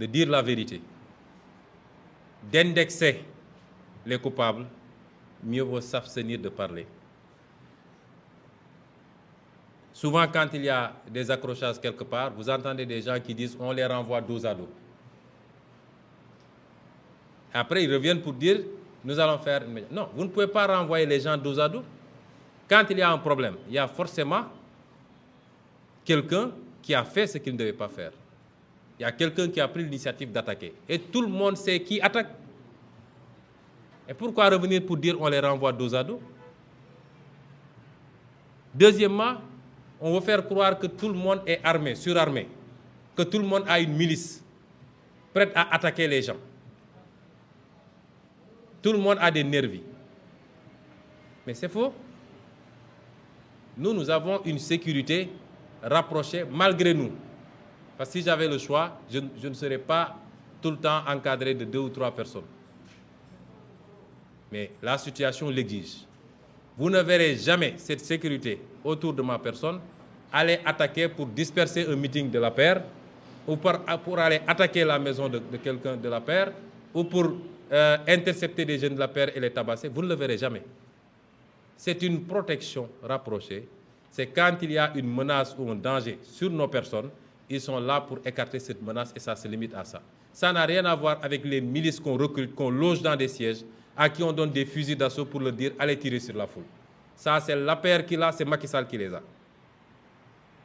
dire la vérité, d'indexer les coupables, mieux vaut s'abstenir de parler. Souvent, quand il y a des accrochages quelque part, vous entendez des gens qui disent on les renvoie dos à dos. Après, ils reviennent pour dire nous allons faire... Non, vous ne pouvez pas renvoyer les gens dos à dos. Quand il y a un problème, il y a forcément quelqu'un qui a fait ce qu'il ne devait pas faire. Il y a quelqu'un qui a pris l'initiative d'attaquer. Et tout le monde sait qui attaque. Et pourquoi revenir pour dire on les renvoie dos à dos? Deuxièmement, on veut faire croire que tout le monde est armé, surarmé, que tout le monde a une milice prête à attaquer les gens. Tout le monde a des nervis. Mais c'est faux. Nous avons une sécurité rapprochée malgré nous. Parce que si j'avais le choix, je ne serais pas tout le temps encadré de 2 ou 3 personnes. Mais la situation l'exige. Vous ne verrez jamais cette sécurité autour de ma personne aller attaquer pour disperser un meeting de la paire, ou pour aller attaquer la maison de quelqu'un de la paire, ou pour intercepter des jeunes de la paire et les tabasser. Vous ne le verrez jamais. C'est une protection rapprochée. C'est quand il y a une menace ou un danger sur nos personnes, ils sont là pour écarter cette menace et ça se limite à ça. Ça n'a rien à voir avec les milices qu'on recrute, qu'on loge dans des sièges, à qui on donne des fusils d'assaut pour leur dire allez tirer sur la foule. Ça, c'est la paire qui l'a, c'est Macky Sall qui les a.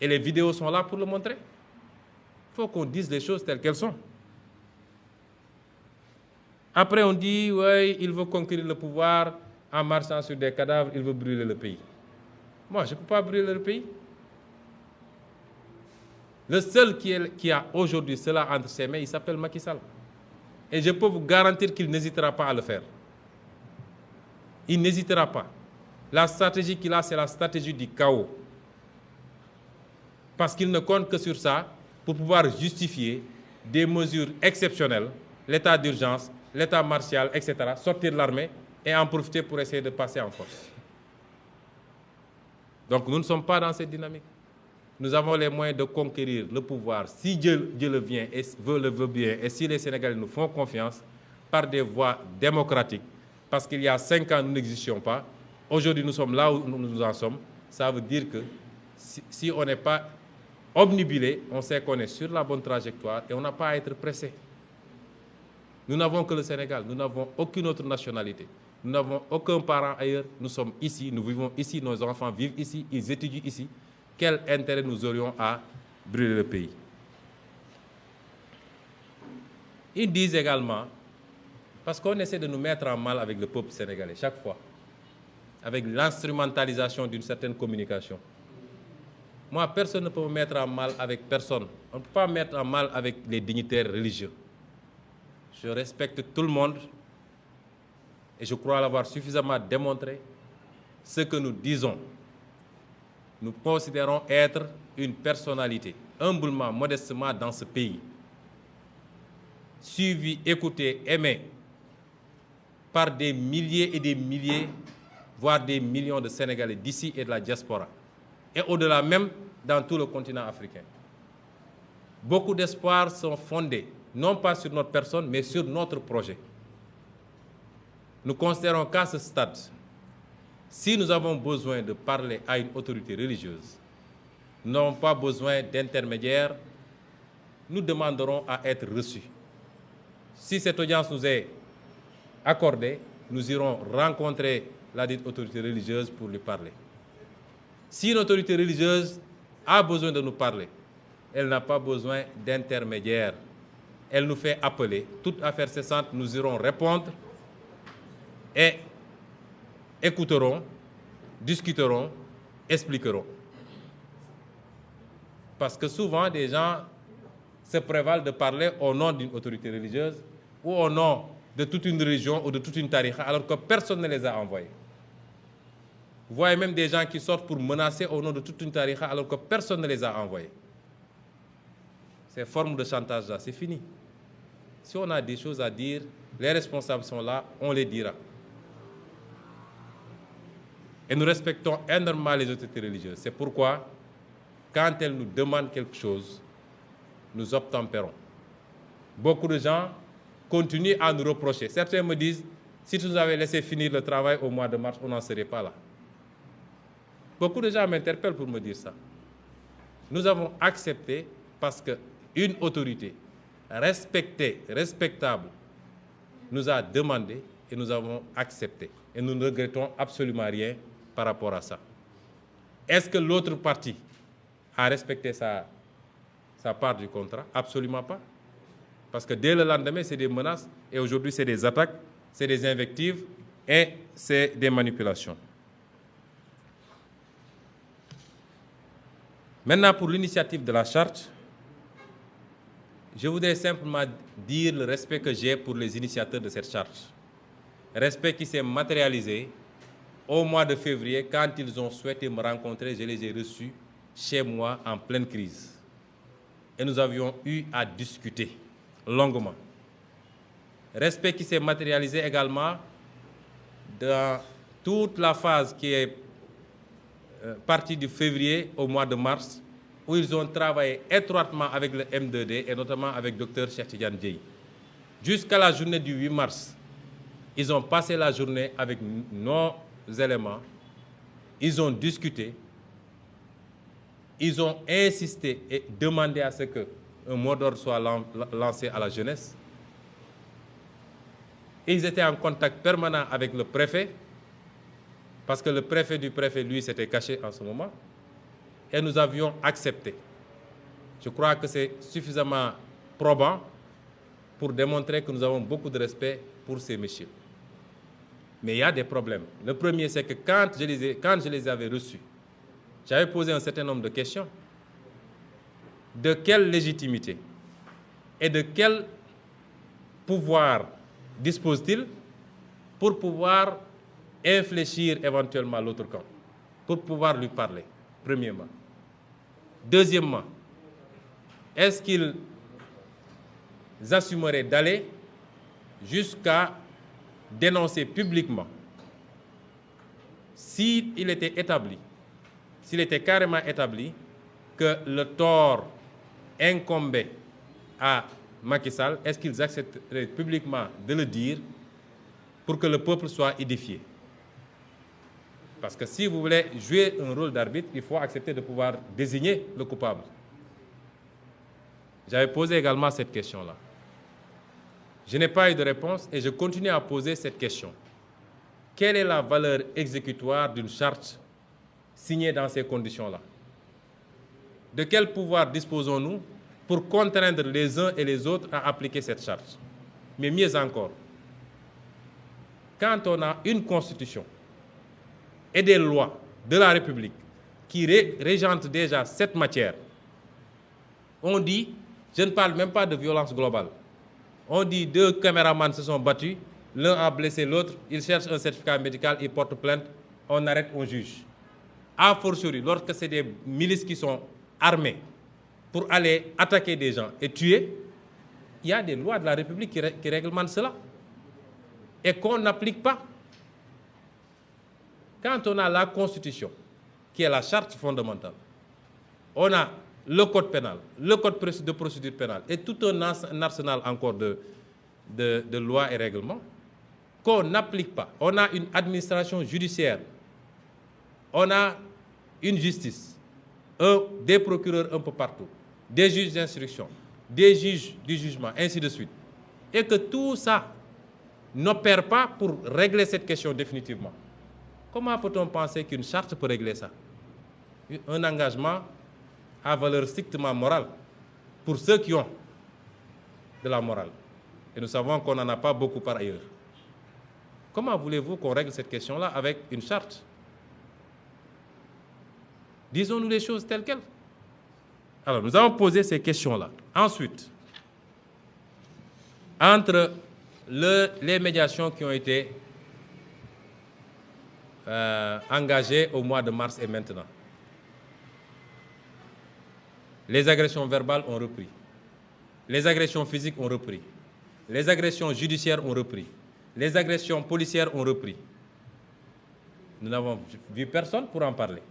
Et les vidéos sont là pour le montrer. Il faut qu'on dise les choses telles qu'elles sont. Après, on dit, oui, il veut conquérir le pouvoir en marchant sur des cadavres, il veut brûler le pays. Moi, je ne peux pas brûler le pays. Le seul qui a aujourd'hui cela entre ses mains, il s'appelle Macky Sall. Et je peux vous garantir qu'il n'hésitera pas à le faire. Il n'hésitera pas. La stratégie qu'il a, c'est la stratégie du chaos. Parce qu'il ne compte que sur ça pour pouvoir justifier des mesures exceptionnelles, l'état d'urgence, l'état martial, etc., sortir de l'armée et en profiter pour essayer de passer en force. Donc nous ne sommes pas dans cette dynamique. Nous avons les moyens de conquérir le pouvoir, si Dieu le vient et veut bien, et si les Sénégalais nous font confiance, par des voies démocratiques. Parce qu'il y a 5 ans, nous n'existions pas. Aujourd'hui, nous sommes là où nous en sommes. Ça veut dire que si on n'est pas obnubilé, on sait qu'on est sur la bonne trajectoire et on n'a pas à être pressé. Nous n'avons que le Sénégal, nous n'avons aucune autre nationalité. Nous n'avons aucun parent ailleurs, nous sommes ici, nous vivons ici, nos enfants vivent ici, ils étudient ici. Quel intérêt nous aurions à brûler le pays? Ils disent également, parce qu'on essaie de nous mettre en mal avec le peuple sénégalais chaque fois, avec l'instrumentalisation d'une certaine communication. Moi, personne ne peut me mettre en mal avec personne. On ne peut pas me mettre en mal avec les dignitaires religieux. Je respecte tout le monde et je crois l'avoir suffisamment démontré. Ce que nous disons, nous considérons être une personnalité, humblement, modestement dans ce pays, suivi, écouté, aimé par des milliers et des milliers, voire des millions de Sénégalais d'ici et de la diaspora, et au-delà même dans tout le continent africain. Beaucoup d'espoirs sont fondés, non pas sur notre personne, mais sur notre projet. Nous considérons qu'à ce stade, si nous avons besoin de parler à une autorité religieuse, nous n'avons pas besoin d'intermédiaires, nous demanderons à être reçus. Si cette audience nous est accordée, nous irons rencontrer la dite autorité religieuse pour lui parler. Si une autorité religieuse a besoin de nous parler, elle n'a pas besoin d'intermédiaires. Elle nous fait appeler. Toute affaire cessante, nous irons répondre et écouterons, discuterons, expliquerons. Parce que souvent, des gens se prévalent de parler au nom d'une autorité religieuse ou au nom de toute une religion ou de toute une tariqa, alors que personne ne les a envoyés. Vous voyez même des gens qui sortent pour menacer au nom de toute une tariqa, alors que personne ne les a envoyés. Ces formes de chantage-là, c'est fini. Si on a des choses à dire, les responsables sont là, on les dira. Et nous respectons énormément les autorités religieuses. C'est pourquoi, quand elles nous demandent quelque chose, nous obtempérons. Beaucoup de gens continuent à nous reprocher. Certains me disent, si tu nous avais laissé finir le travail au mois de mars, on n'en serait pas là. Beaucoup de gens m'interpellent pour me dire ça. Nous avons accepté parce qu'une autorité respectée, respectable, nous a demandé et nous avons accepté. Et nous ne regrettons absolument rien par rapport à ça. Est-ce que l'autre partie a respecté sa part du contrat? Absolument pas. Parce que dès le lendemain, c'est des menaces et aujourd'hui, c'est des attaques, c'est des invectives et c'est des manipulations. Maintenant, pour l'initiative de la charte, je voudrais simplement dire le respect que j'ai pour les initiateurs de cette charte. Respect qui s'est matérialisé au mois de février, quand ils ont souhaité me rencontrer, je les ai reçus chez moi en pleine crise. Et nous avions eu à discuter longuement. Respect qui s'est matérialisé également dans toute la phase qui est partie du février au mois de mars, où ils ont travaillé étroitement avec le M2D et notamment avec Dr Cheikh Tidiane Dièye. Jusqu'à la journée du 8 mars, ils ont passé la journée avec nos éléments, ils ont discuté, ils ont insisté et demandé à ce qu'un mot d'ordre soit lancé à la jeunesse. Ils étaient en contact permanent avec le préfet, parce que le préfet du préfet, lui, s'était caché en ce moment, et nous avions accepté. Je crois que c'est suffisamment probant pour démontrer que nous avons beaucoup de respect pour ces messieurs. Mais il y a des problèmes. Le premier, c'est que quand je les avais reçus, j'avais posé un certain nombre de questions. De quelle légitimité et de quel pouvoir dispose-t-il pour pouvoir infléchir éventuellement l'autre camp, pour pouvoir lui parler, premièrement. Deuxièmement, est-ce qu'ils assumeraient d'aller jusqu'à dénoncer publiquement s'il était établi, s'il était carrément établi que le tort incombait à Macky Sall, est-ce qu'ils accepteraient publiquement de le dire pour que le peuple soit édifié? Parce que si vous voulez jouer un rôle d'arbitre, il faut accepter de pouvoir désigner le coupable. J'avais posé également cette question-là. Je n'ai pas eu de réponse et je continue à poser cette question. Quelle est la valeur exécutoire d'une charte signée dans ces conditions-là? De quel pouvoir disposons-nous pour contraindre les uns et les autres à appliquer cette charte? Mais mieux encore, quand on a une constitution et des lois de la République qui régentent déjà cette matière, on dit, je ne parle même pas de violence globale, on dit 2 caméramans se sont battus, l'un a blessé l'autre, ils cherchent un certificat médical, ils portent plainte, on arrête, on juge. A fortiori, lorsque c'est des milices qui sont armées pour aller attaquer des gens et tuer, il y a des lois de la République qui réglementent cela et qu'on n'applique pas. Quand on a la Constitution, qui est la charte fondamentale, on a le code pénal, le code de procédure pénale et tout un arsenal encore de lois et règlements qu'on n'applique pas. On a une administration judiciaire, on a une justice, des procureurs un peu partout, des juges d'instruction, des juges du jugement, ainsi de suite. Et que tout ça n'opère pas pour régler cette question définitivement. Comment peut-on penser qu'une charte peut régler ça? Un engagement à valeur strictement morale pour ceux qui ont de la morale. Et nous savons qu'on n'en a pas beaucoup par ailleurs. Comment voulez-vous qu'on règle cette question-là avec une charte? Disons-nous les choses telles quelles. Alors, nous avons posé ces questions-là. Ensuite, entre les médiations qui ont été engagées au mois de mars et maintenant, les agressions verbales ont repris, les agressions physiques ont repris, les agressions judiciaires ont repris, les agressions policières ont repris. Nous n'avons vu personne pour en parler.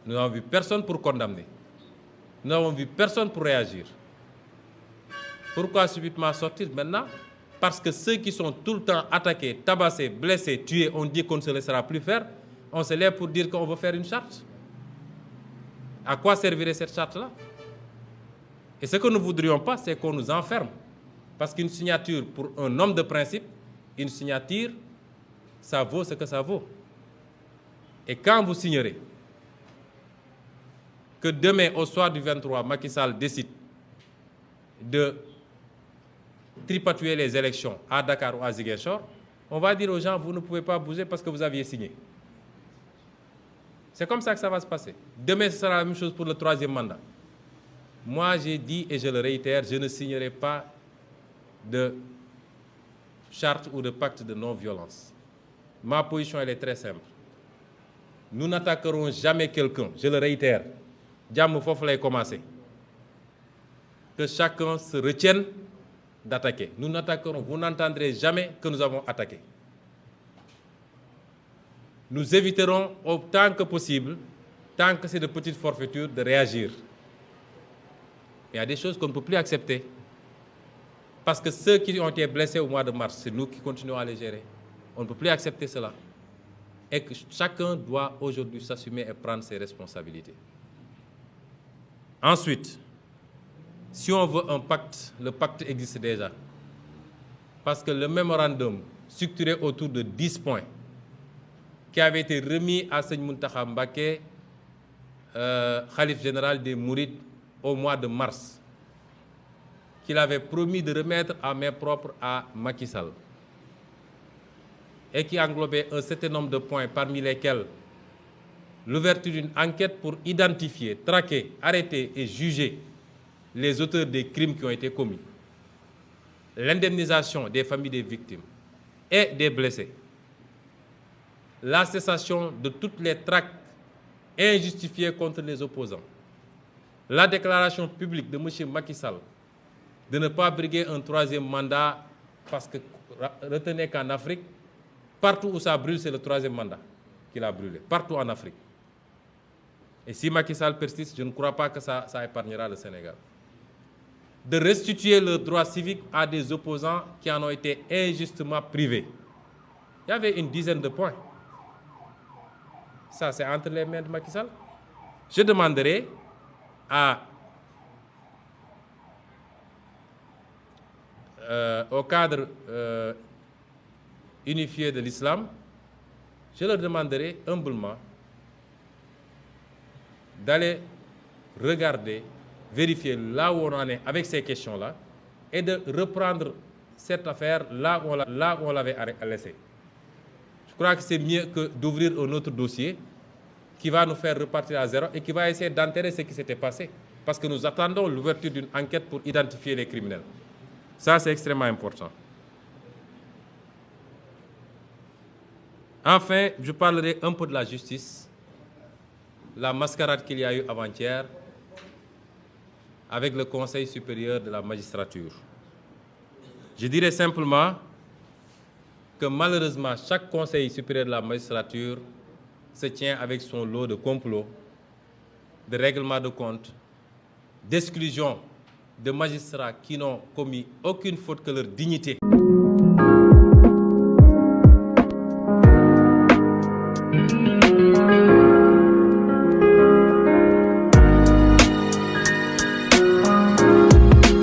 Nous n'avons vu personne pour condamner. Nous n'avons vu personne pour réagir. Pourquoi subitement sortir maintenant? Parce que ceux qui sont tout le temps attaqués, tabassés, blessés, tués, on dit qu'on ne se laissera plus faire. On se lève pour dire qu'on veut faire une charte. À quoi servirait cette charte-là? Et ce que nous ne voudrions pas, c'est qu'on nous enferme. Parce qu'une signature, pour un homme de principe, une signature, ça vaut ce que ça vaut. Et quand vous signerez que demain, au soir du 23, Macky Sall décide de tripatouiller les élections à Dakar ou à Ziguinchor, on va dire aux gens, vous ne pouvez pas bouger parce que vous aviez signé. C'est comme ça que ça va se passer. Demain, ce sera la même chose pour le 3e mandat. Moi, j'ai dit, et je le réitère, je ne signerai pas de charte ou de pacte de non-violence. Ma position, elle est très simple. Nous n'attaquerons jamais quelqu'un, je le réitère. Jàmm foofu lay commencer. Que chacun se retienne d'attaquer. Nous n'attaquerons, vous n'entendrez jamais que nous avons attaqué. Nous éviterons autant que possible, tant que c'est de petites forfaitures, de réagir. Il y a des choses qu'on ne peut plus accepter. Parce que ceux qui ont été blessés au mois de mars, c'est nous qui continuons à les gérer. On ne peut plus accepter cela. Et que chacun doit aujourd'hui s'assumer et prendre ses responsabilités. Ensuite, si on veut un pacte, le pacte existe déjà. Parce que le mémorandum structuré autour de 10 points qui avait été remis à Seigne Mountakha Mbacké, Khalife général des Mourides, au mois de mars, qu'il avait promis de remettre à main propre à Macky Sall, et qui englobait un certain nombre de points, parmi lesquels l'ouverture d'une enquête pour identifier, traquer, arrêter et juger les auteurs des crimes qui ont été commis, l'indemnisation des familles des victimes et des blessés, la cessation de toutes les tracts injustifiées contre les opposants, la déclaration publique de M. Macky Sall de ne pas briguer un 3e mandat, parce que retenez qu'en Afrique, partout où ça brûle, c'est le 3e mandat qu'il a brûlé, partout en Afrique. Et si Macky Sall persiste, je ne crois pas que ça épargnera le Sénégal. De restituer le droit civique à des opposants qui en ont été injustement privés. Il y avait une dizaine de points. Ça, c'est entre les mains de Macky Sall. Je demanderai au cadre unifié de l'islam, je leur demanderai humblement d'aller regarder, vérifier là où on en est avec ces questions-là et de reprendre cette affaire là où on l'avait laissée. Je crois que c'est mieux que d'ouvrir un autre dossier qui va nous faire repartir à zéro et qui va essayer d'enterrer ce qui s'était passé. Parce que nous attendons l'ouverture d'une enquête pour identifier les criminels. Ça, c'est extrêmement important. Enfin, je parlerai un peu de la justice, la mascarade qu'il y a eu avant-hier avec le Conseil supérieur de la magistrature. Je dirais simplement que malheureusement, chaque Conseil supérieur de la magistrature se tient avec son lot de complots, de règlements de compte, d'exclusion de magistrats qui n'ont commis aucune faute que leur dignité.